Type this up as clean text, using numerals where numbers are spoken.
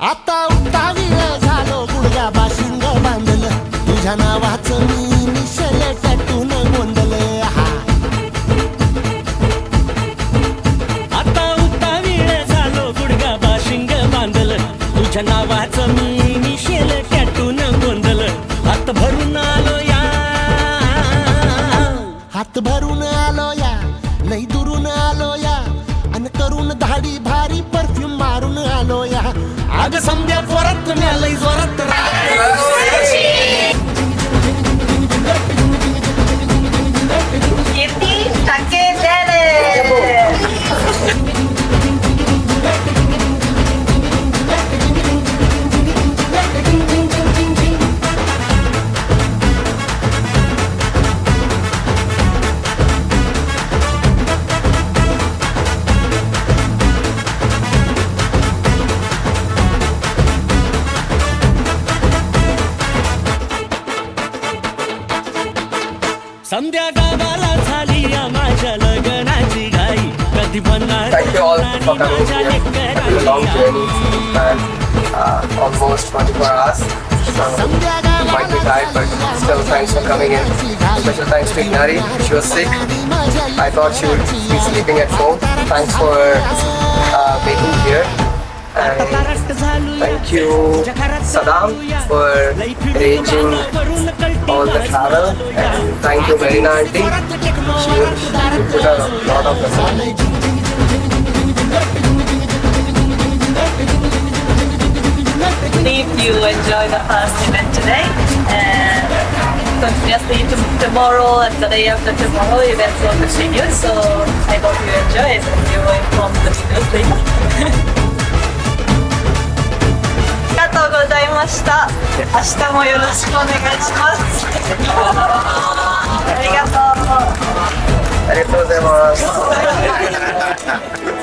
आता उत्तावीळ झालो गुडघा बाशिंग बांधलं तुझ्या नावाचं मी निशल टॅटून गोंधलं आता उत्तावीळ झालो गुडगा बाशिंग बांधलं तुझ्या नावाचं मी निशेल टॅटून गोंधलं हात भरून आलो या हात भरून आलो या लई दुरून आलो या अन करून धाडी भारी परफ्यूम मारून आलो या अग समजा जोरात लई जोरात कीर्ती टाके द्याले संध्या गावाला झाली या माझ्या लग्नाची घाई कधी म्हणणार Thank you all for coming here. It's a long journey and almost 24 hours. So you might be tired, but still thanks for coming in. Special thanks to Ignari. She was sick. I thought she would be sleeping at home. Thanks for being here. And thank you, Saddam, for arranging all the travel. And thank you, Marina Auntie. She put a lot of effort. If you enjoy the first event today and continuously tomorrow and the day after tomorrow events will continue, so I hope you enjoy it and you will inform the videos later. ありがとうございました。明日もよろしくお願いします。ありがとう。ありがとうございます。